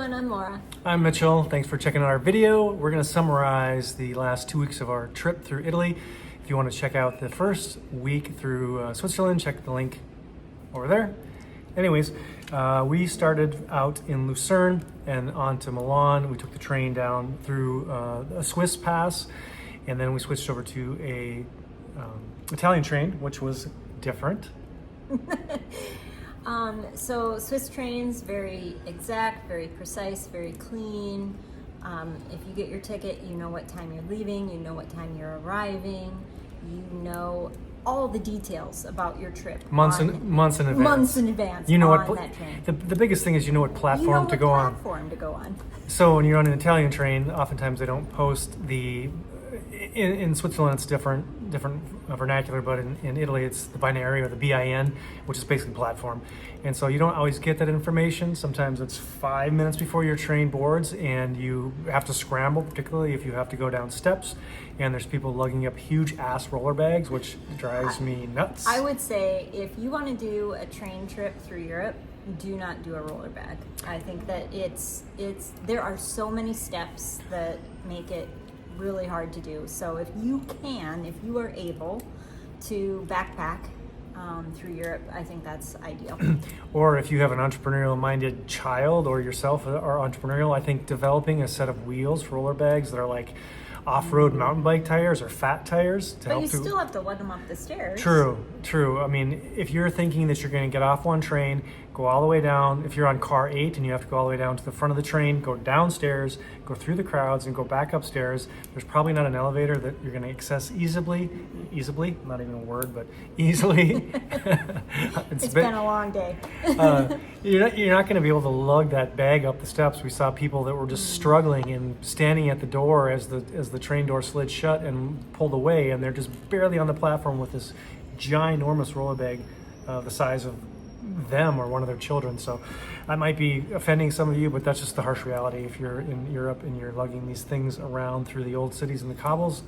and I'm Laura. I'm Mitchell. Thanks for checking out our video. We're going to summarize the last 2 weeks of our trip through Italy. If you want to check out the first week through Switzerland, check the link over there. Anyways, we started out in Lucerne and on to Milan. We took the train down through a Swiss pass, and then we switched over to a Italian train, which was different. So Swiss trains, very exact, very precise, very clean. If you get your ticket, you know what time you're leaving, you know what time you're arriving, you know all the details about your trip. Months in advance. Months in advance. You know on what? That train. The biggest thing is you know what platform to go on. Platform to go on. So when you're on an Italian train, oftentimes they don't post the. In Switzerland, it's different vernacular, but in Italy, it's the binary or the BIN, which is basically platform. And so you don't always get that information. Sometimes it's 5 minutes before your train boards, and you have to scramble, particularly if you have to go down steps. And there's people lugging up huge ass roller bags, which drives me nuts. I would say if you want to do a train trip through Europe, do not do a roller bag. I think that there are so many steps that make it really hard to do. So if you are able to backpack through Europe, I think that's ideal. Or if you have an entrepreneurial-minded child or yourself are entrepreneurial, I think developing a set of wheels for roller bags that are like off-road mountain bike tires or fat tires to help. But you still have to lug them up the stairs. True. I mean, if you're thinking that you're going to get off one train, go all the way down. If you're on car 8 and you have to go all the way down to the front of the train, go downstairs, go through the crowds, and go back upstairs. There's probably not an elevator that you're going to access easily, not even a word, but easily. It's been a long day. You're not going to be able to lug that bag up the steps. We saw people that were just struggling and standing at the door as the train door slid shut and pulled away, and they're just barely on the platform with this ginormous roller bag the size of them or one of their children. So I might be offending some of you, but that's just the harsh reality. If you're in Europe and you're lugging these things around through the old cities and the cobbles,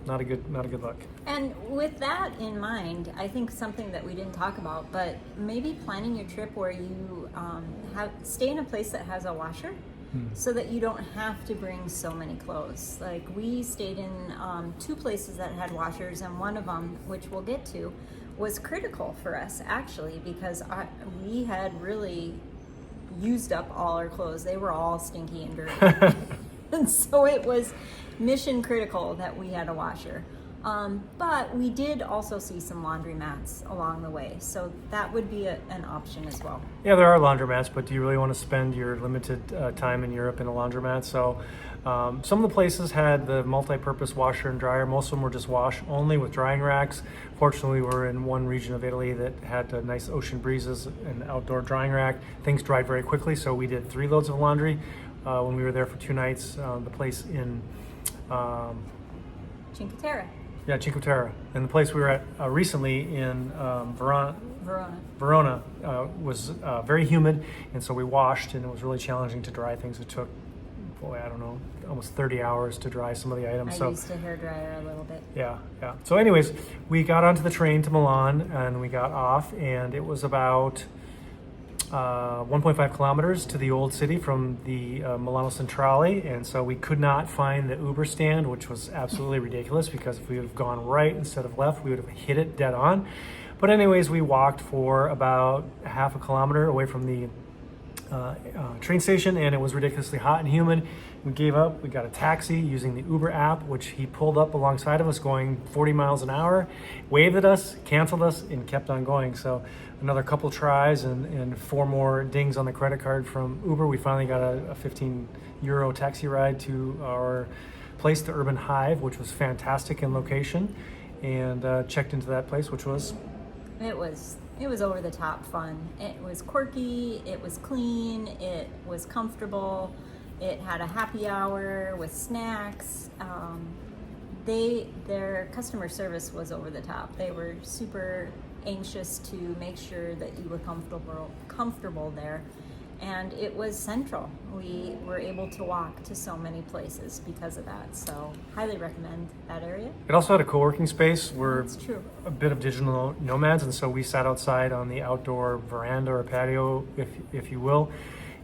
not a good look. And with that in mind, I think something that we didn't talk about, but maybe planning your trip where you stay in a place that has a washer, so that you don't have to bring so many clothes. Like we stayed in 2 places that had washers, and one of them, which we'll get to, was critical for us actually, because we had really used up all our clothes. They were all stinky and dirty. And so it was mission critical that we had a washer. But we did also see some laundromats along the way, so that would be an option as well. Yeah, there are laundromats, but do you really want to spend your limited time in Europe in a laundromat? So some of the places had the multi-purpose washer and dryer. Most of them were just wash only with drying racks. Fortunately, we're in one region of Italy that had nice ocean breezes and outdoor drying rack. Things dried very quickly, so we did 3 loads of laundry when we were there for 2 nights. The place in Cinque Terra. Yeah, Cinque Terra. And the place we were at recently in Verona was very humid, and so we washed, and it was really challenging to dry things. It took, almost 30 hours to dry some of the items. I used a hairdryer a little bit. Yeah. So anyways, we got onto the train to Milan, and we got off, and it was about 1.5 kilometers to the old city from the Milano Centrale, and so we could not find the Uber stand, which was absolutely ridiculous, because if we would have gone right instead of left, we would have hit it dead on. But anyways, we walked for about half a kilometer away from the train station, and it was ridiculously hot and humid. We gave up. We got a taxi using the Uber app, which he pulled up alongside of us going 40 miles an hour, waved at us, canceled us, and kept on going. So another couple tries and 4 more dings on the credit card from Uber. We finally got a 15 euro taxi ride to our place, the Urban Hive, which was fantastic in location, and checked into that place, which was... It was over the top fun. It was quirky, it was clean, it was comfortable, it had a happy hour with snacks. Their customer service was over the top. They were super anxious to make sure that you were comfortable there. And it was central. We were able to walk to so many places because of that. So highly recommend that area. It also had a co-working space. We're true. A bit of digital nomads, and so we sat outside on the outdoor veranda or patio, if you will.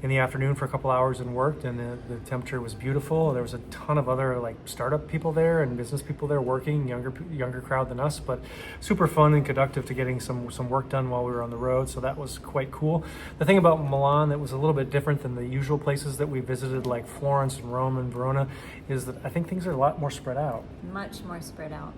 in the afternoon for a couple hours and worked, and the temperature was beautiful. There was a ton of other like startup people there and business people there working, younger crowd than us, but super fun and conductive to getting some work done while we were on the road. So that was quite cool. The thing about Milan that was a little bit different than the usual places that we visited, like Florence and Rome and Verona, is that I think things are a lot more spread out. Much more spread out.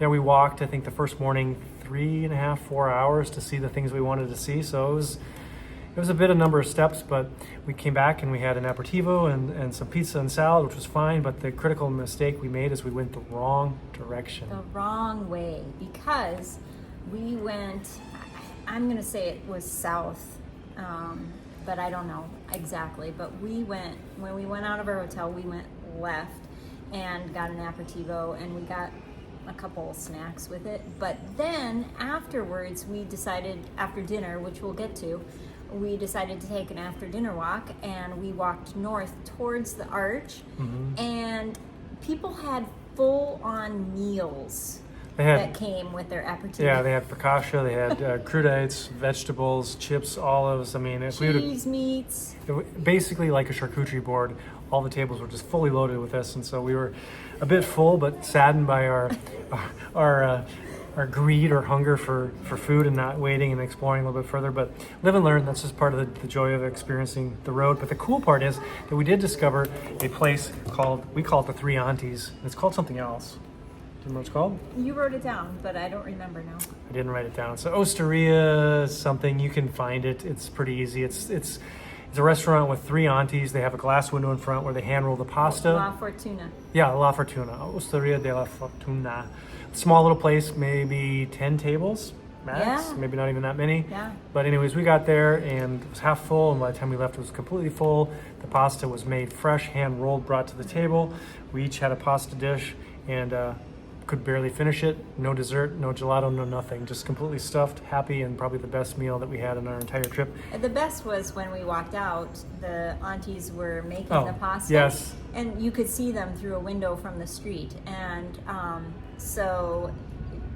Yeah, we walked, I think the first morning 3.5, 4 hours to see the things we wanted to see. So it was a bit of number of steps, but we came back and we had an aperitivo and some pizza and salad, which was fine. But the critical mistake we made is we went the wrong direction. The wrong way, because we went, I'm going to say it was south, but I don't know exactly. But when we went out of our hotel, we went left and got an aperitivo, and we got a couple snacks with it. But then afterwards, we decided, after dinner, which we'll get to, we decided to take an after dinner walk, and we walked north towards the arch, and people had full on meals that came with their aperitivo. Yeah, they had focaccia, they had crudites, vegetables, chips, olives. I mean, if cheese, meats. Basically like a charcuterie board. All the tables were just fully loaded with this, and so we were a bit full, but saddened by our greed or hunger for food and not waiting and exploring a little bit further. But live and learn, that's just part of the joy of experiencing the road. But the cool part is that we did discover a place we call it the Three Aunties. It's called something else. Do you know what it's called? You wrote it down, but I don't remember now. I didn't write it down. So Osteria something, you can find it. It's pretty easy. It's a restaurant with three aunties. They have a glass window in front where they hand roll the pasta. La Fortuna. Yeah, La Fortuna. Osteria de la Fortuna. Small little place, maybe 10 tables max. Yeah. Maybe not even that many. Yeah. But anyways, we got there and it was half full, and by the time we left it was completely full. The pasta was made fresh, hand rolled, brought to the table. We each had a pasta dish and could barely finish it. No dessert, no gelato, no nothing. Just completely stuffed, happy, and probably the best meal that we had in our entire trip. The best was when we walked out, the aunties were making the pasta. Yes. And you could see them through a window from the street. And so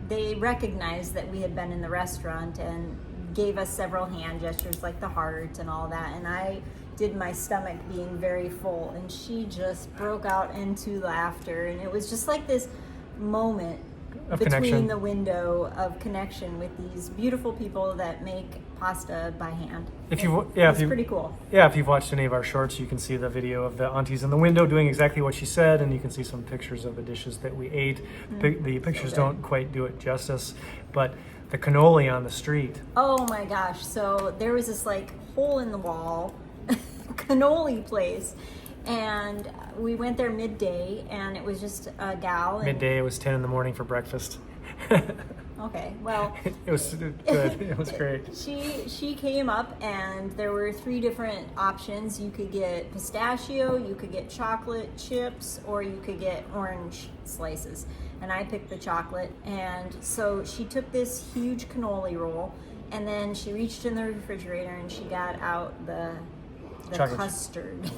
they recognized that we had been in the restaurant and gave us several hand gestures like the heart and all that. And I did my stomach being very full, and she just broke out into laughter. And it was just like this moment of between connection. The window of connection with these beautiful people that make pasta by hand. It's pretty cool. Yeah, if you've watched any of our shorts, you can see the video of the aunties in the window doing exactly what she said, and you can see some pictures of the dishes that we ate. The pictures don't quite do it justice, but the cannoli on the street. Oh my gosh! So there was this like hole in the wall cannoli place. And we went there midday, and it was just a gal. Midday, it was 10 in the morning for breakfast. Okay, well. It was good. It was great. She came up, and there were 3 different options. You could get pistachio, you could get chocolate chips, or you could get orange slices. And I picked the chocolate. And so she took this huge cannoli roll, and then she reached in the refrigerator, and she got out the custard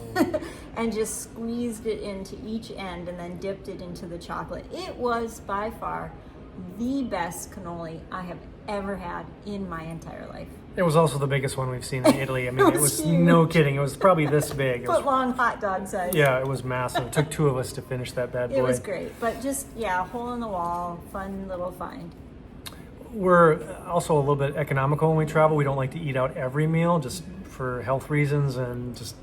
and just squeezed it into each end and then dipped it into the chocolate. It was by far the best cannoli I have ever had in my entire life. It was also the biggest one we've seen in Italy. I mean, it was huge. No kidding. It was probably this big. Foot-long hot dog size. Yeah, it was massive. It took 2 of us to finish that bad boy. It was great, but just, hole in the wall, fun little find. We're also a little bit economical when we travel. We don't like to eat out every meal, just for health reasons and just,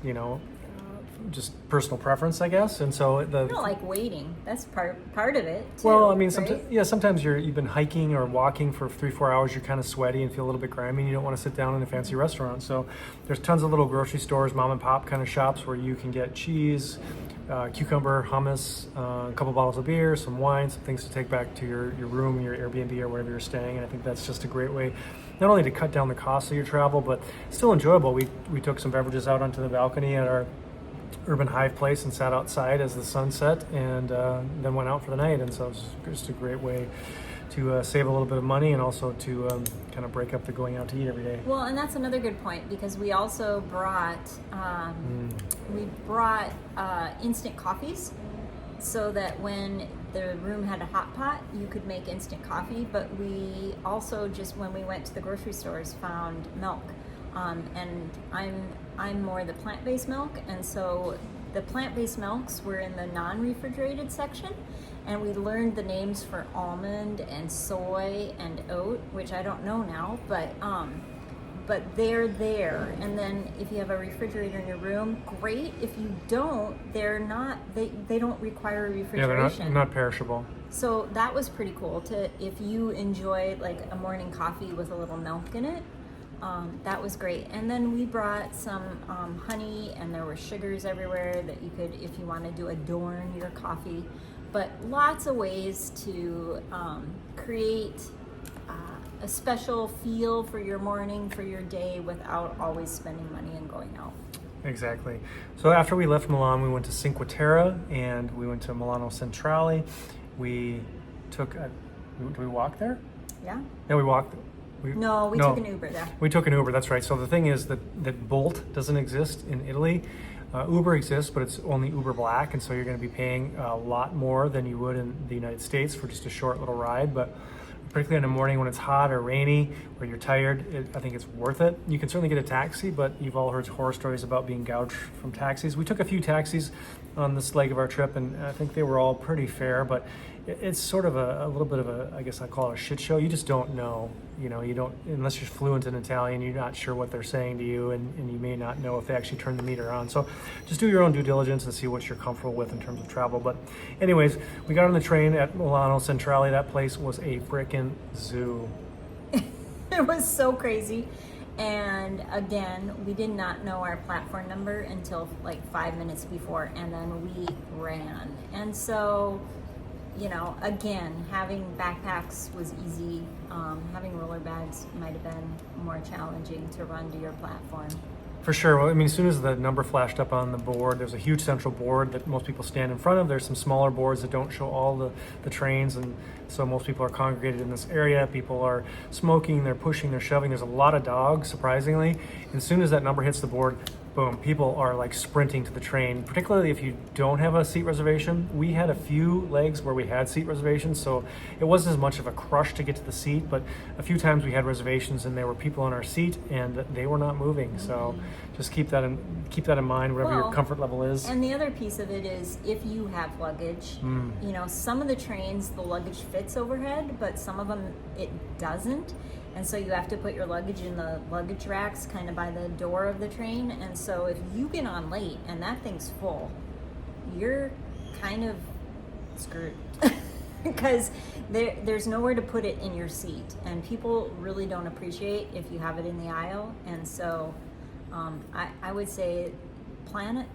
just personal preference, I guess. And so You don't like waiting. That's part of it, too. Well, I mean, right? sometimes you've been hiking or walking for 3-4 hours. You're kind of sweaty and feel a little bit grimy, and you don't want to sit down in a fancy restaurant. So there's tons of little grocery stores, mom and pop kind of shops where you can get cheese, cucumber, hummus, a couple bottles of beer, some wine, some things to take back to your room, your Airbnb, or wherever you're staying. And I think that's just a great way, not only to cut down the cost of your travel, but still enjoyable. We took some beverages out onto the balcony at our Urban Hive place and sat outside as the sun set, and then went out for the night. And so it was just a great way to save a little bit of money, and also to kind of break up the going out to eat every day. Well, and that's another good point, because we also brought instant coffees, so that when the room had a hot pot, you could make instant coffee. But we also, just when we went to the grocery stores, found milk. and I'm more the plant-based milk, and so the plant-based milks were in the non-refrigerated section, and we learned the names for almond and soy and oat, which I don't know now, but they're there. And then if you have a refrigerator in your room, great. If you don't, they're not. They don't require refrigeration. Yeah, they're not perishable. So that was pretty cool. If you enjoy like a morning coffee with a little milk in it, that was great. And then we brought some honey, and there were sugars everywhere that you could, if you wanted to adorn your coffee. But lots of ways to create a special feel for your morning, for your day, without always spending money and going out. Exactly. So after we left Milan, we went to Cinque Terre and we went to Milano Centrale. We took did we walk there? Yeah? No, we walked. We took an Uber there. We took an Uber, that's right. So the thing is that Bolt doesn't exist in Italy. Uber exists, but it's only Uber Black, and so you're going to be paying a lot more than you would in the United States for just a short little ride. But particularly in the morning when it's hot or rainy or you're tired, I think it's worth it. You can certainly get a taxi, but you've all heard horror stories about being gouged from taxis. We took a few taxis on this leg of our trip, and I think they were all pretty fair, but it's sort of a little bit of a, I guess I call it a shit show. You just don't know, you don't, unless you're fluent in Italian, you're not sure what they're saying to you, and you may not know if they actually turn the meter on. So just do your own due diligence and see what you're comfortable with in terms of travel. But anyways, we got on the train at Milano Centrale. That place was a frickin' zoo. It was so crazy. And again, we did not know our platform number until like 5 minutes before, and then we ran. And so, again, having backpacks was easy. Having roller bags might have been more challenging to run to your platform. For sure. Well, I mean, as soon as the number flashed up on the board, there's a huge central board that most people stand in front of. There's some smaller boards that don't show all the trains, and so most people are congregated in this area. People are smoking, they're pushing, they're shoving. There's a lot of dogs, surprisingly. And as soon as that number hits the board, boom, people are like sprinting to the train, particularly if you don't have a seat reservation. We had a few legs where we had seat reservations, so it wasn't as much of a crush to get to the seat, but a few times we had reservations and there were people on our seat and they were not moving. So just keep that in mind, whatever your comfort level is. And the other piece of it is if you have luggage, some of the trains, the luggage fits overhead, but some of them it doesn't. And so you have to put your luggage in the luggage racks kind of by the door of the train. And so if you get on late and that thing's full, you're kind of screwed because there's nowhere to put it in your seat. And people really don't appreciate if you have it in the aisle. And so I would say plan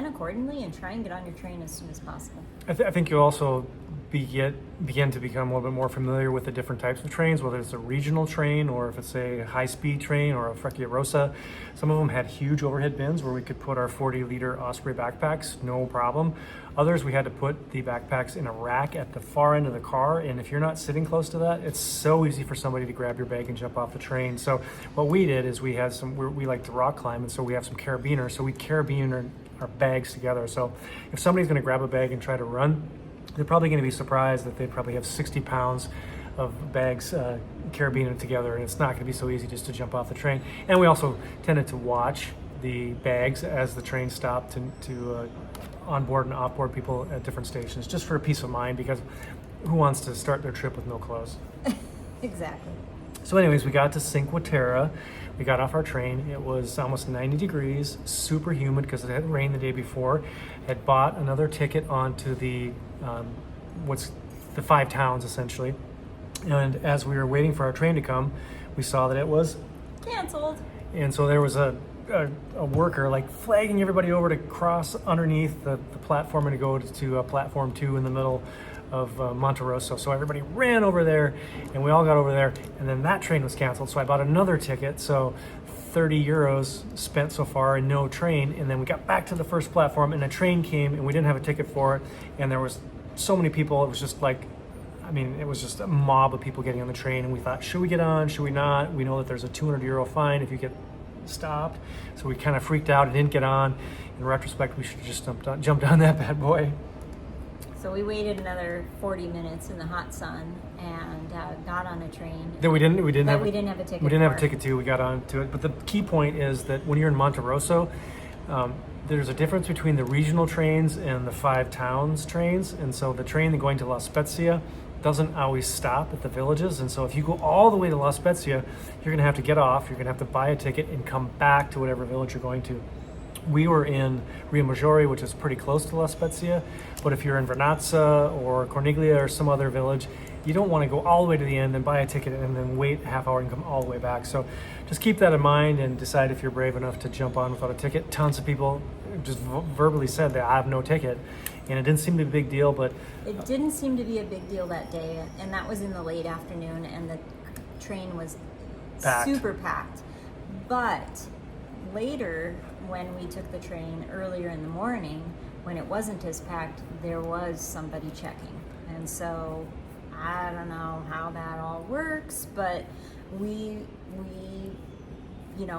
accordingly and try and get on your train as soon as possible. I think you also begin to become a little bit more familiar with the different types of trains, whether it's a regional train or if it's a high-speed train or a Frecciarossa. Some of them had huge overhead bins where we could put our 40-liter Osprey backpacks, no problem. Others, we had to put the backpacks in a rack at the far end of the car, and if you're not sitting close to that, it's so easy for somebody to grab your bag and jump off the train. So what we did is we like to rock climb, and so we have some carabiners, so we carabiner our bags together. So if somebody's going to grab a bag and try to run, they're probably going to be surprised that they probably have 60 pounds of bags carabined together, and it's not going to be so easy just to jump off the train. And we also tended to watch the bags as the train stopped to onboard and offboard people at different stations, just for a peace of mind, because who wants to start their trip with no clothes? Exactly. So anyways, we got to Cinque Terre. We got off our train. It was almost 90 degrees, super humid because it had rained the day before. Had bought another ticket onto the the 5 towns essentially. And as we were waiting for our train to come, we saw that it was canceled. And so there was a worker like flagging everybody over to cross underneath the platform and to go to platform 2 in the middle of Monterosso. So everybody ran over there and we all got over there, and then that train was canceled. So I bought another ticket. So 30 euros spent so far and no train. And then we got back to the first platform and a train came and we didn't have a ticket for it. And there was so many people. It was just like, it was just a mob of people getting on the train. And we thought, should we get on? Should we not? We know that there's a 200 euro fine if you get stopped. So we kind of freaked out and didn't get on. In retrospect, we should have just jumped on that bad boy. So we waited another 40 minutes in the hot sun and got on a train. That we didn't that have. we didn't have a ticket. We didn't have a for. ticket to. We got onto it. But the key point is that when you're in Monte Rosso, there's a difference between the regional trains and the 5 towns trains. And so the train going to La Spezia doesn't always stop at the villages. And so if you go all the way to La Spezia, you're going to have to get off. You're going to have to buy a ticket and come back to whatever village you're going to. We were in Riomaggiore, which is pretty close to La Spezia, but if you're in Vernazza or Corniglia or some other village, you don't want to go all the way to the end and buy a ticket and then wait a half hour and come all the way back. So just keep that in mind and decide if you're brave enough to jump on without a ticket. Tons of people just verbally said that I have no ticket, and it didn't seem to be a big deal, but It didn't seem to be a big deal that day, and that was in the late afternoon, and the train was Packed. super packed. But later, when we took the train earlier in the morning, when it wasn't as packed, there was somebody checking. And so I don't know how that all works, but we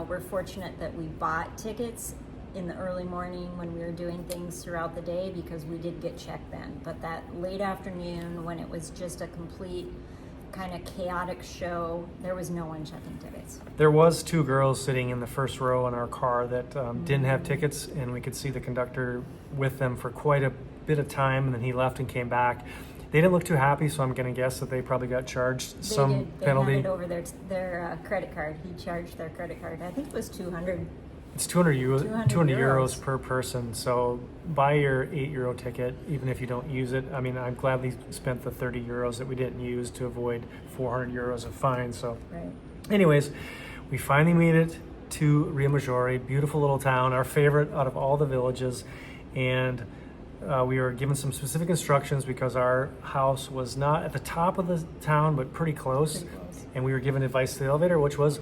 we're fortunate that we bought tickets in the early morning when we were doing things throughout the day, because we did get checked then. But that late afternoon, when it was just a complete kind of chaotic show, there was no one checking tickets. there was 2 girls sitting in the first row in our car that didn't have tickets, and we could see the conductor with them for quite a bit of time, and then he left and came back. They didn't look too happy, so I'm going to guess that they probably got charged some They penalty. handed over their credit card. He charged their credit card. I think it was 200. It's 200 euros, 200 euros euros per person. So buy your €8 ticket, even if you don't use it. I mean, I'm gladly spent the 30 euros that we didn't use to avoid 400 euros of fine. So, Right. anyways, we finally made it to Riomaggiore, beautiful little town, our favorite out of all the villages, and we were given some specific instructions because our house was not at the top of the town, but pretty close. Pretty close. And we were given advice to the elevator, which was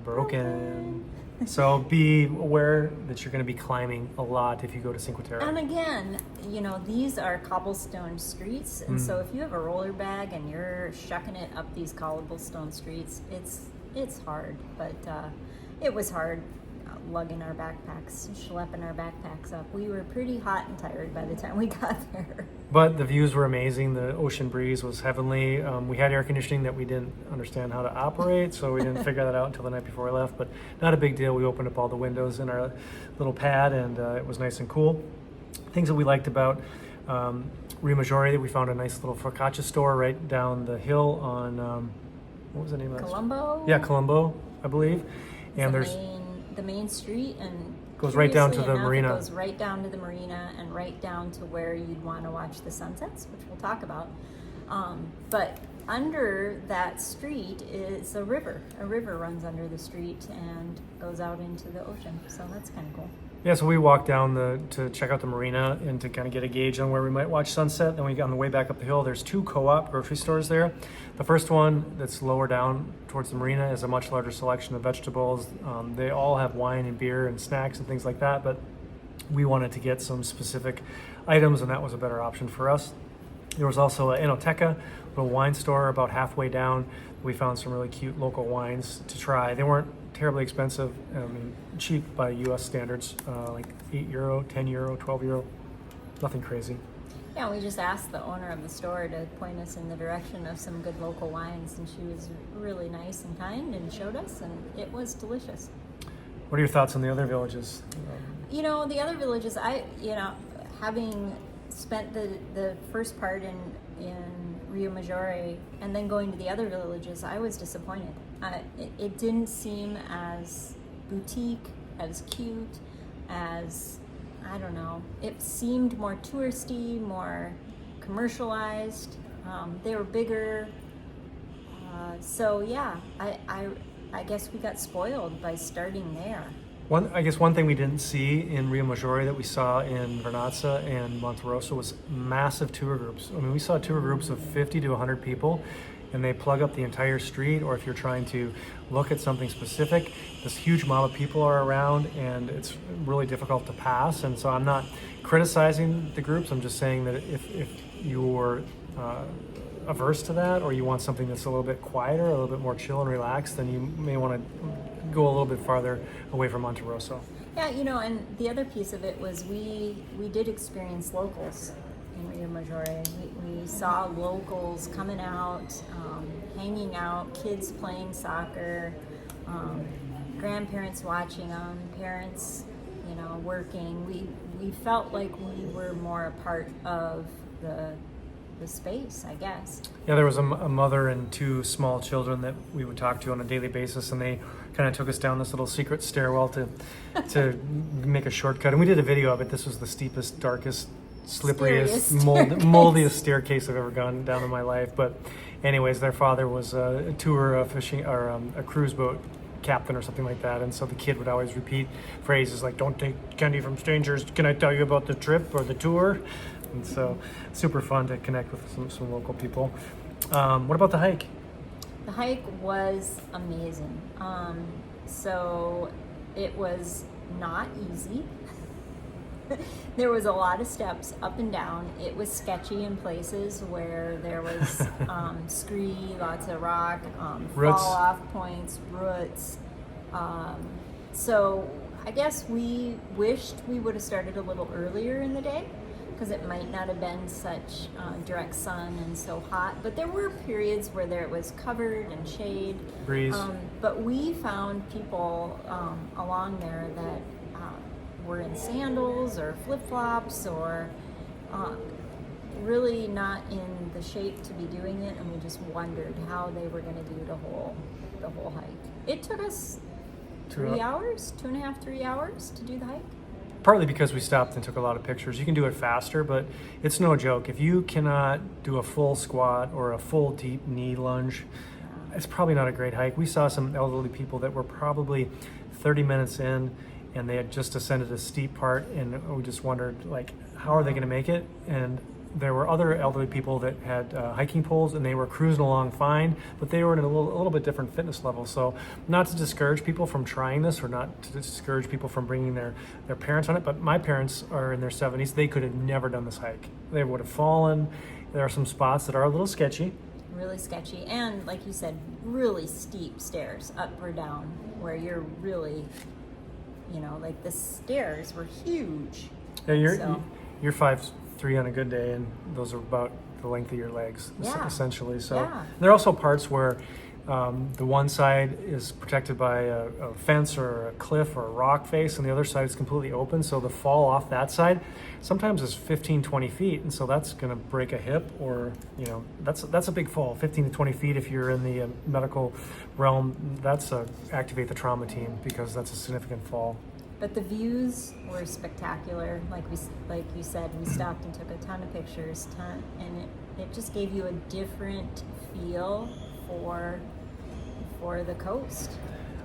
broken. So be aware that you're going to be climbing a lot if you go to Cinque Terre. And again, these are cobblestone streets, and so if you have a roller bag and you're shucking it up these cobblestone streets, it's hard. But it was hard lugging our backpacks, schlepping our backpacks up. We were pretty hot and tired by the time we got there. But the views were amazing. The ocean breeze was heavenly. We had air conditioning that we didn't understand how to operate, so we didn't figure that out until the night before we left. But not a big deal. We opened up all the windows in our little pad, and it was nice and cool. Things that we liked about Riomaggiore, we found a nice little focaccia store right down the hill on, what was the name of that? Colombo? Yeah, Colombo, I believe. And there's the main street, and goes right down to curiously the enough, marina. It goes right down to the marina and right down to where you'd want to watch the sunsets, which we'll talk about. But under that street is a river. A river runs under the street and goes out into the ocean. So that's kind of cool. Yeah, so we walked down to check out the marina and to kind of get a gauge on where we might watch sunset. Then we got on the way back up the hill. There's 2 co-op grocery stores there. The first one that's lower down towards the marina is a much larger selection of vegetables. They all have wine and beer and snacks and things like that, but we wanted to get some specific items, and that was a better option for us. There was also a Enoteca, a little wine store about halfway down. We found some really cute local wines to try. They weren't terribly expensive. I mean, cheap by U.S. standards, like €8, €10, €12. Nothing crazy. Yeah, we just asked the owner of the store to point us in the direction of some good local wines, and she was really nice and kind and showed us, and it was delicious. What are your thoughts on the other villages? The other villages, having spent the first part in Riomaggiore and then going to the other villages, I was disappointed. It didn't seem as boutique, as cute, as, I don't know, it seemed more touristy, more commercialized. They were bigger. So yeah, I guess we got spoiled by starting there. One thing we didn't see in Riomaggiore that we saw in Vernazza and Monterosso was massive tour groups. I mean, we saw tour groups of 50 to 100 people, and they plug up the entire street. Or if you're trying to look at something specific, this huge mob of people are around, and it's really difficult to pass. And so I'm not criticizing the groups. I'm just saying that if you're averse to that, or you want something that's a little bit quieter, a little bit more chill and relaxed, then you may want to go a little bit farther away from Monterosso. Yeah, and the other piece of it was we did experience locals, in Rio Maggiore. We saw locals coming out, hanging out, kids playing soccer, grandparents watching them, parents, working. We felt like we were more a part of the space, I guess. Yeah, there was a mother and two small children that we would talk to on a daily basis, and they kind of took us down this little secret stairwell to make a shortcut. And we did a video of it. This was the steepest, darkest, slipperiest, moldiest staircase I've ever gone down in my life. But anyways, their father was a tour fishing or a cruise boat captain or something like that, and so the kid would always repeat phrases like, "Don't take candy from strangers. Can I tell you about the trip or the tour?" And so super fun to connect with some local people. What about the hike? The hike was amazing. So it was not easy. There was a lot of steps up and down. It was sketchy in places where there was scree, lots of rock, fall off points, roots. So I guess we wished we would have started a little earlier in the day, because it might not have been such direct sun and so hot. But there were periods where there was covered and shade. Breeze. But we found people along there that were in sandals or flip-flops or really not in the shape to be doing it, and we just wondered how they were going to do the whole hike. It took us 3 hours, 2.5, 3 hours to do the hike. Partly because we stopped and took a lot of pictures. You can do it faster, but it's no joke. If you cannot do a full squat or a full deep knee lunge, it's probably not a great hike. We saw some elderly people that were probably 30 minutes in, and they had just ascended a steep part, and we just wondered, like, how are they going to make it? And there were other elderly people that had hiking poles, and they were cruising along fine, but they were in a little bit different fitness level. So not to discourage people from trying this, or not to discourage people from bringing their parents on it, but my parents are in their 70s. They could have never done this hike. They would have fallen. There are some spots that are a little sketchy. Really sketchy, and like you said, really steep stairs up or down, where you're really, like the stairs were huge. Yeah, you're 5'3" on a good day, and those are about the length of your legs, essentially. So there are also parts where the one side is protected by a fence or a cliff or a rock face, and the other side is completely open. So the fall off that side sometimes is 15, 20 feet, and so that's going to break a hip, or that's a big fall. 15 to 20 feet if you're in the medical realm. That's activate the trauma team, because that's a significant fall. But the views were spectacular. Like you said, we stopped and took a ton of pictures, and it just gave you a different feel for the coast.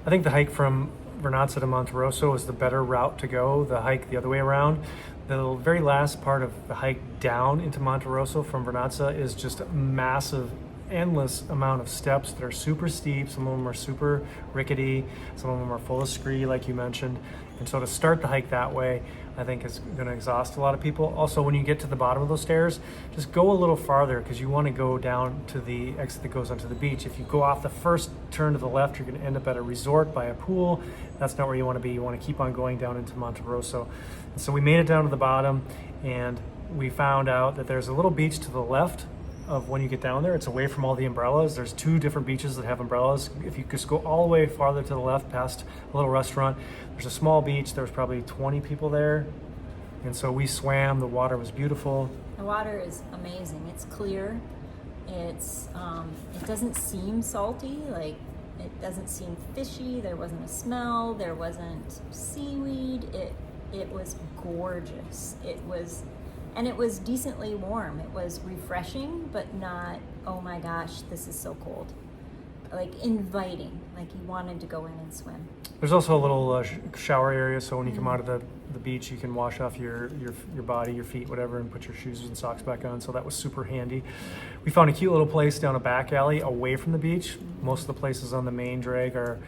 I think the hike from Vernazza to Monte Rosso is the better route to go. The hike the other way around, the very last part of the hike down into Monte Rosso from Vernazza is just a massive, endless amount of steps that are super steep. Some of them are super rickety. Some of them are full of scree, like you mentioned. And so to start the hike that way, I think is going to exhaust a lot of people. Also, when you get to the bottom of those stairs, just go a little farther, because you want to go down to the exit that goes onto the beach. If you go off the first turn to the left, you're going to end up at a resort by a pool. That's not where you want to be. You want to keep on going down into Monte Rosso. And so we made it down to the bottom, and we found out that there's a little beach to the left of when you get down there. It's away from all the umbrellas. There's 2 different beaches that have umbrellas. If you just go all the way farther to the left past a little restaurant, there's a small beach. There was probably 20 people there, and so we swam. The water was beautiful. The water is amazing. It's clear. It's it doesn't seem salty. Like, it doesn't seem fishy. There wasn't a smell. There wasn't seaweed. It was gorgeous. And it was decently warm. It was refreshing, but not, oh my gosh, this is so cold. Like, inviting, like you wanted to go in and swim. There's also a little shower area, so when you come out of the beach, you can wash off your body, your feet, whatever, and put your shoes and socks back on. So that was super handy. We found a cute little place down a back alley away from the beach. Most of the places on the main drag are,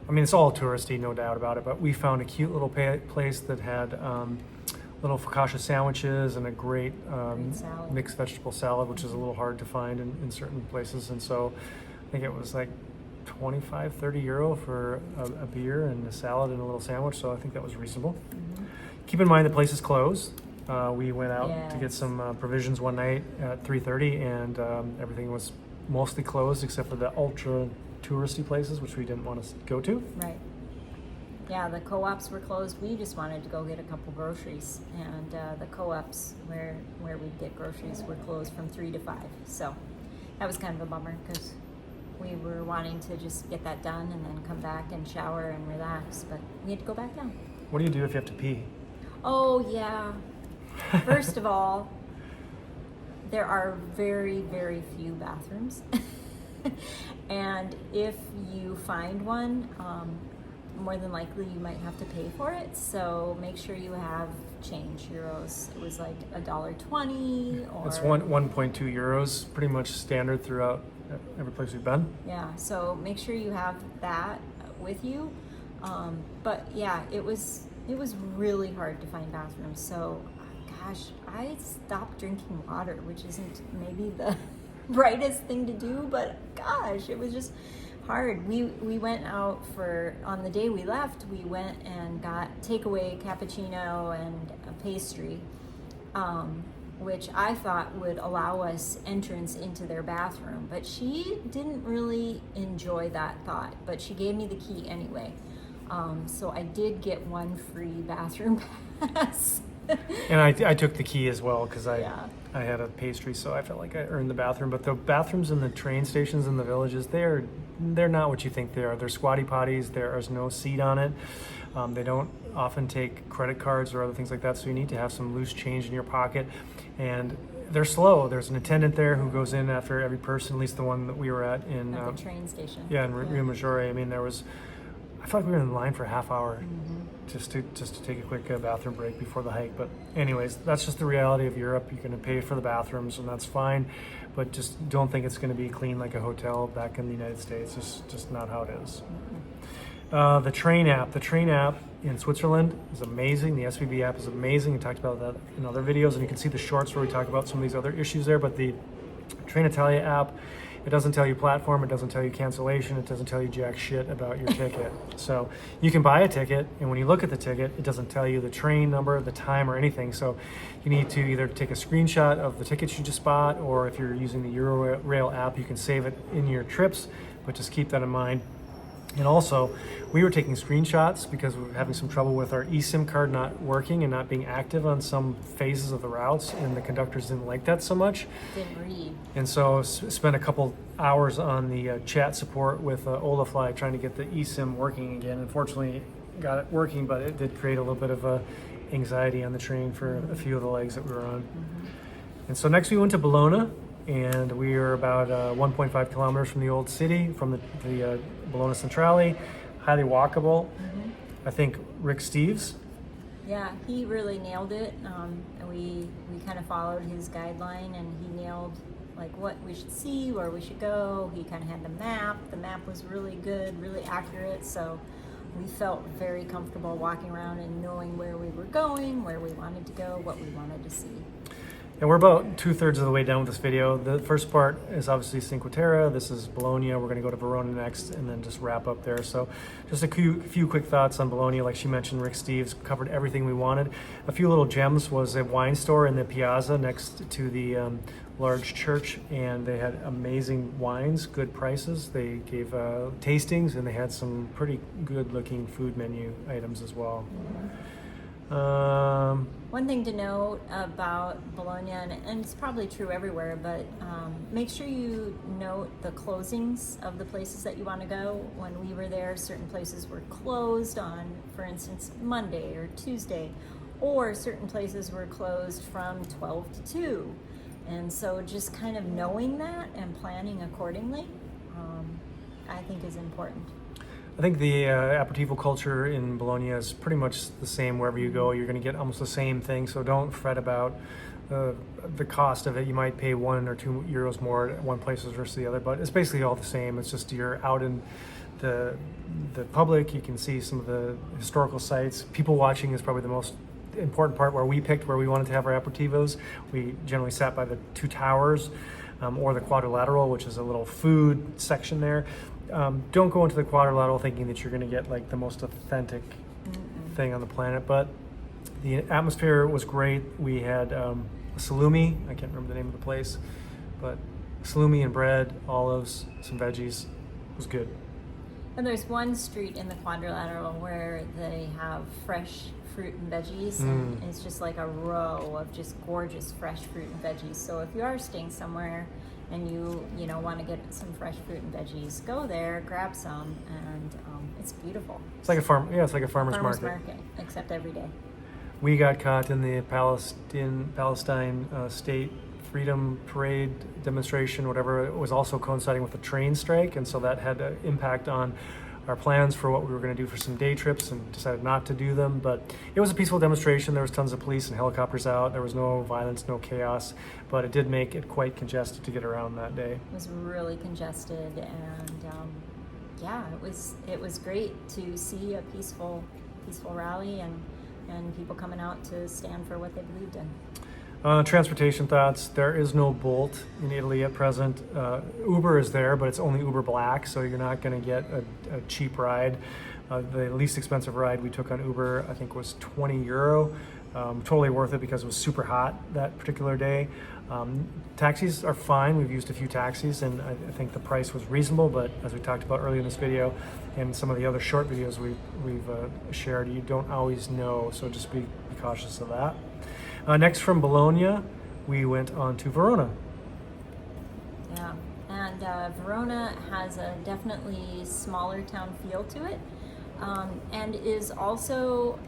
it's all touristy, no doubt about it, but we found a cute little place that had little focaccia sandwiches and a great mixed vegetable salad, which is a little hard to find in certain places. And so I think it was like 25, 30 euro for a beer and a salad and a little sandwich. So I think that was reasonable. Mm-hmm. Keep in mind the place is closed. We went out to get Yes. some provisions one night at 3:30, and everything was mostly closed except for the ultra touristy places, which we didn't want to go to. Right. Yeah, the co-ops were closed. We just wanted to go get a couple groceries, and the co-ops where we'd get groceries were closed from 3 to 5. So that was kind of a bummer because we were wanting to just get that done and then come back and shower and relax, but we had to go back down. What do you do if you have to pee? Oh, yeah. First of all, there are very, very few bathrooms. And if you find one, more than likely you might have to pay for it. So make sure you have change, euros. It was like $1.20 or... It's 1.2 euros, pretty much standard throughout every place we've been. Yeah, so make sure you have that with you. But yeah, it was really hard to find bathrooms. So, gosh, I stopped drinking water, which isn't maybe the brightest thing to do, but gosh, it was just hard. We went out on the day we left, we went and got takeaway cappuccino and a pastry, which I thought would allow us entrance into their bathroom, but she didn't really enjoy that thought, but she gave me the key anyway. So I did get one free bathroom pass. And I took the key as well because Yeah. I had a pastry, so I felt like I earned the bathroom. But the bathrooms in the train stations in the villages, they're not what you think they are. They're squatty potties. There is no seat on it. They don't often take credit cards or other things like that, so you need to have some loose change in your pocket. And they're slow. There's an attendant there who goes in after every person, at least the one that we were at in At the train station. yeah, in Rio Maggiore. I mean, I felt like we were in line for a half hour Mm-hmm. just to take a quick bathroom break before the hike. But anyways, that's just the reality of Europe. You're going to pay for the bathrooms, and that's fine. But just don't think it's going to be clean like a hotel back in the United States. It's just not how it is. Mm-hmm. The train app in Switzerland is amazing. The SVB app is amazing. We talked about that in other videos, and you can see the shorts where we talk about some of these other issues there. But the Train Italia app, it doesn't tell you platform, it doesn't tell you cancellation, it doesn't tell you jack shit about your ticket. So you can buy a ticket, and when you look at the ticket, it doesn't tell you the train number, the time, or anything. So you need to either take a screenshot of the tickets you just bought, or if you're using the Eurorail app, you can save it in your trips, but just keep that in mind. And also, we were taking screenshots because we were having some trouble with our eSIM card not working and not being active on some phases of the routes, and the conductors didn't like that so much. Didn't read. And so spent a couple hours on the chat support with Olafly trying to get the eSIM working again. Unfortunately, got it working, but it did create a little bit of anxiety on the train for a few of the legs that we were on. Mm-hmm. And so next we went to Bologna, and we were about 1.5 kilometers from the old city, from the Bologna Centrale, highly walkable. Mm-hmm. I think Rick Steves. Yeah, he really nailed it. And we kind of followed his guideline, and he nailed like what we should see, where we should go. He kind of had the map. The map was really good, really accurate. So we felt very comfortable walking around and knowing where we were going, where we wanted to go, what we wanted to see. And we're about 2/3 of the way done with this video. The first part is obviously Cinque Terra. This is Bologna. We're going to go to Verona next and then just wrap up there. So just a few quick thoughts on Bologna. Like she mentioned, Rick Steves covered everything we wanted. A few little gems was a wine store in the piazza next to the large church, and they had amazing wines, good prices. They gave tastings, and they had some pretty good looking food menu items as well. One thing to note about Bologna, and it's probably true everywhere, but make sure you note the closings of the places that you want to go. When we were there, certain places were closed on, for instance, Monday or Tuesday, or certain places were closed from 12 to 2. And so just kind of knowing that and planning accordingly, I think is important. I think the aperitivo culture in Bologna is pretty much the same wherever you go. You're going to get almost the same thing, so don't fret about the cost of it. You might pay 1 or 2 euros more at one place versus the other, but it's basically all the same. It's just you're out in the public. You can see some of the historical sites. People watching is probably the most important part. Where we picked where we wanted to have our aperitivos, we generally sat by the 2 towers or the quadrilateral, which is a little food section there. Don't go into the quadrilateral thinking that you're going to get like the most authentic thing on the planet, but The atmosphere was great. We had salumi. I can't remember the name of the place, but salumi and bread, olives, some veggies. It was good. And there's one street in the quadrilateral where they have fresh fruit and veggies, and it's just like a row of just gorgeous fresh fruit and veggies. So if you are staying somewhere and you know want to get some fresh fruit and veggies, go there, grab some, and it's beautiful. It's like a farm. Yeah, it's like a farmer's market, except every day. We got caught in the Palestine State Freedom Parade demonstration, whatever. It was also coinciding with the train strike, and so that had an impact on our plans for what we were going to do for some day trips, and decided not to do them. But it was a peaceful demonstration. There was tons of police and helicopters out. There was no violence, no chaos, but it did make it quite congested to get around that day. It was really congested, and yeah, it was great to see a peaceful rally and people coming out to stand for what they believed in. Transportation thoughts. There is no Bolt in Italy at present. Uber is there, but it's only Uber Black, so you're not going to get a cheap ride. The least expensive ride we took on Uber, I think, was €20. Totally worth it because it was super hot that particular day. Taxis are fine. We've used a few taxis, and I think the price was reasonable, but as we talked about earlier in this video and some of the other short videos we've shared, you don't always know, so just be cautious of that. Next, from Bologna, we went on to Verona. Yeah, and Verona has a definitely smaller town feel to it, and is also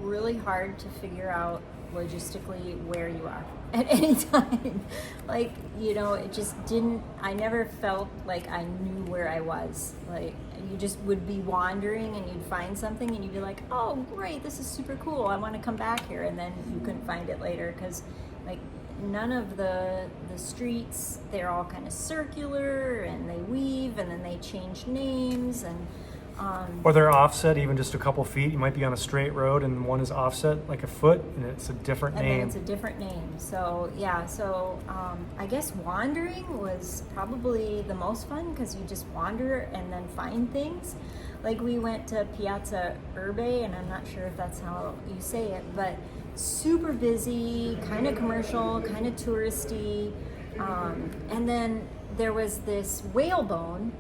really hard to figure out logistically where you are at any time. Like, you know, it just didn't, I never felt like I knew where I was. Like, you just would be wandering and you'd find something and you'd be like, oh great, this is super cool, I want to come back here, and then you couldn't find it later because like none of the streets, they're all kind of circular and they weave and then they change names, and or they're offset even just a couple feet. You might be on a straight road and one is offset like a foot, and it's a different name. And then it's a different name. So yeah, I guess wandering was probably the most fun because you just wander and then find things. Like we went to Piazza Urbe, and I'm not sure if that's how you say it, but super busy, kind of commercial, kind of touristy. And then there was this whalebone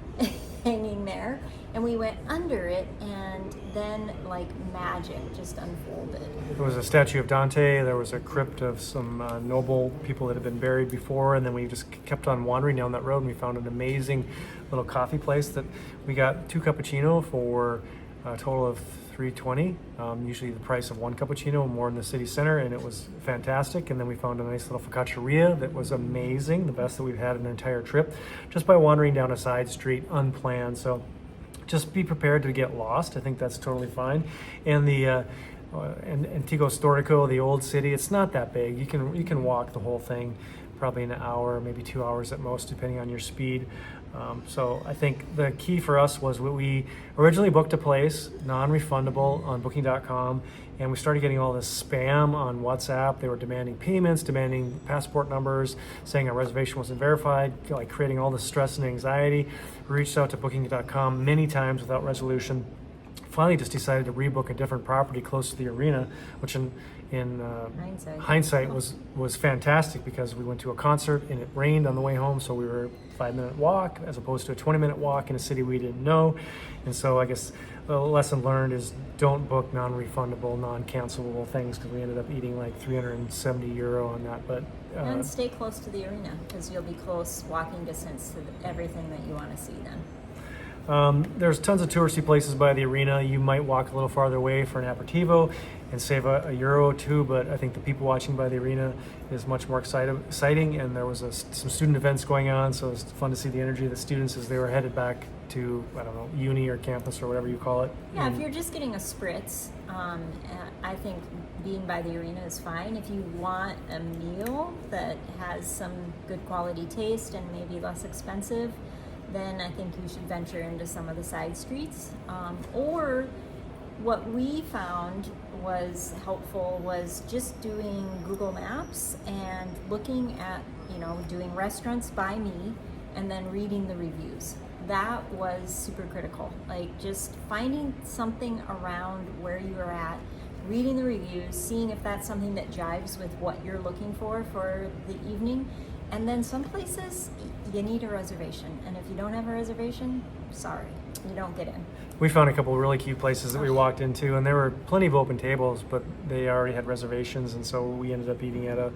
hanging there, and we went under it, and then like magic just unfolded. There was a statue of Dante. There was a crypt of some noble people that had been buried before, and then we just kept on wandering down that road, and we found an amazing little coffee place that we got 2 cappuccino for a total of $3.20. Usually the price of 1 cappuccino, more in the city center, and it was fantastic. And then we found a nice little focacceria that was amazing, the best that we've had an entire trip, just by wandering down a side street unplanned. So just be prepared to get lost. I think that's totally fine. And the Antico Storico, the old city, it's not that big. You can walk the whole thing probably in an hour, maybe 2 hours at most, depending on your speed. So I think the key for us was we originally booked a place, non-refundable, on booking.com, and we started getting all this spam on WhatsApp. They were demanding payments, demanding passport numbers, saying our reservation wasn't verified, like creating all this stress and anxiety. We reached out to booking.com many times without resolution. Finally just decided to rebook a different property close to the arena, which in hindsight was fantastic because we went to a concert and it rained on the way home, so we were a 5-minute walk as opposed to a 20-minute walk in a city we didn't know. And so I guess the lesson learned is don't book non-refundable, non-cancelable things, because we ended up eating like €370 on that. But and stay close to the arena because you'll be close walking distance to everything that you want to see then. There's tons of touristy places by the arena. You might walk a little farther away for an aperitivo and save a euro or two, but I think the people watching by the arena is much more exciting, and there was some student events going on, so it's fun to see the energy of the students as they were headed back to, I don't know, uni or campus or whatever you call it. Yeah, if you're just getting a spritz, I think being by the arena is fine. If you want a meal that has some good quality taste and maybe less expensive, then I think you should venture into some of the side streets. Or what we found was helpful was just doing Google Maps and looking at, doing restaurants by me and then reading the reviews. That was super critical. Like just finding something around where you are at reading the reviews, seeing if that's something that jives with what you're looking for the evening. And then some places you need a reservation, and if you don't have a reservation, sorry, you don't get in. We found a couple of really cute places that we walked into, and there were plenty of open tables, but they already had reservations, and so we ended up eating at a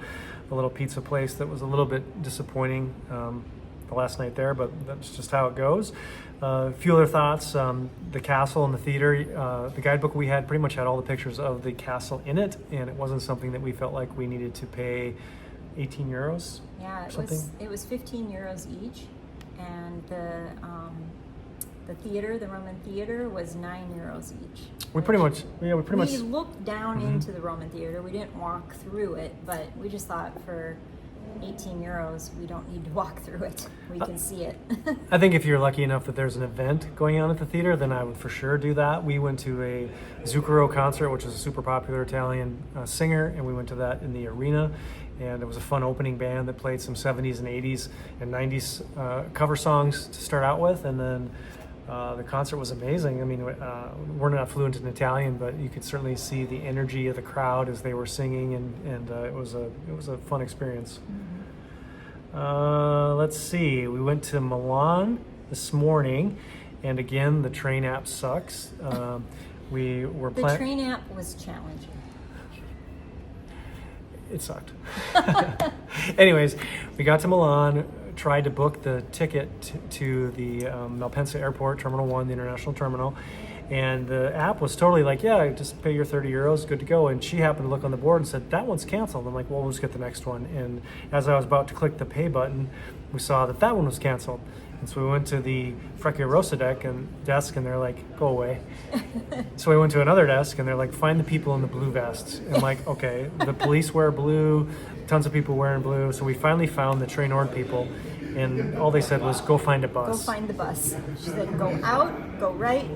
little pizza place that was a little bit disappointing the last night there, but that's just how it goes. A few other thoughts, the castle and the theater. The guidebook we had pretty much had all the pictures of the castle in it, and it wasn't something that we felt like we needed to pay 18 euros. Yeah, it was 15 euros each, and the theater, the Roman theater, was 9 euros each. We looked down into the Roman theater. We didn't walk through it, but we just thought for 18 euros, we don't need to walk through it. We can see it. I think if you're lucky enough that there's an event going on at the theater, then I would for sure do that. We went to a Zucchero concert, which is a super popular Italian singer, and we went to that in the arena. And it was a fun opening band that played some 70s and 80s and 90s cover songs to start out with, and then the concert was amazing. I mean, we're not fluent in Italian, but you could certainly see the energy of the crowd as they were singing, and it was a fun experience. Let's see. We went to Milan this morning, and again, the train app sucks. The train app was challenging. It sucked. Anyways, we got to Milan, tried to book the ticket to the Malpensa Airport, Terminal 1, the international terminal, and the app was totally like, yeah, just pay your 30 euros, good to go. And she happened to look on the board and said, that one's canceled. I'm like, well, we'll just get the next one. And as I was about to click the pay button, we saw that one was canceled. And so we went to the Freccia Rossa desk, and they're like, go away. So we went to another desk, and they're like, find the people in the blue vests. And I'm like, okay, the police wear blue, tons of people wearing blue. So we finally found the Trainord people, and all they said was, go find a bus. Go find the bus. She said, go out, go right,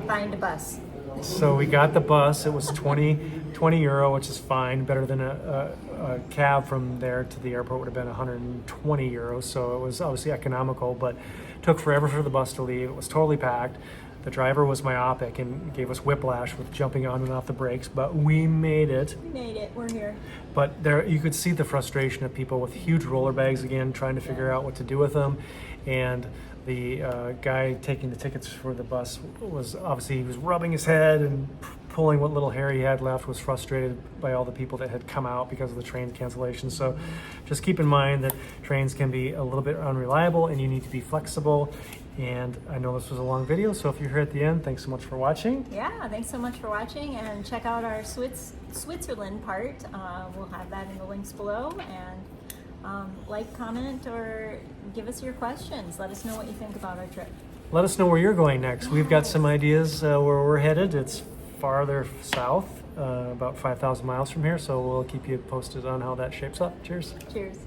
find a bus. So we got the bus. It was 20 euro, which is fine, better than a cab from there to the airport would have been 120 euros. So it was obviously economical, but took forever for the bus to leave. It was totally packed. The driver was myopic and gave us whiplash with jumping on and off the brakes, but we made it. We're here. But there, you could see the frustration of people with huge roller bags again, trying to figure out what to do with them. And the guy taking the tickets for the bus was obviously, he was rubbing his head and pulling what little hair he had left, was frustrated by all the people that had come out because of the train cancellation. So just keep in mind that trains can be a little bit unreliable, and you need to be flexible. And I know this was a long video, so if you're here at the end, thanks so much for watching. Yeah, thanks so much for watching, and check out our Switzerland part. We'll have that in the links below, and like, comment, or give us your questions. Let us know what you think about our trip. Let us know where you're going next. We've got some ideas where we're headed. It's farther south, about 5,000 miles from here, so we'll keep you posted on how that shapes up. Cheers. Cheers.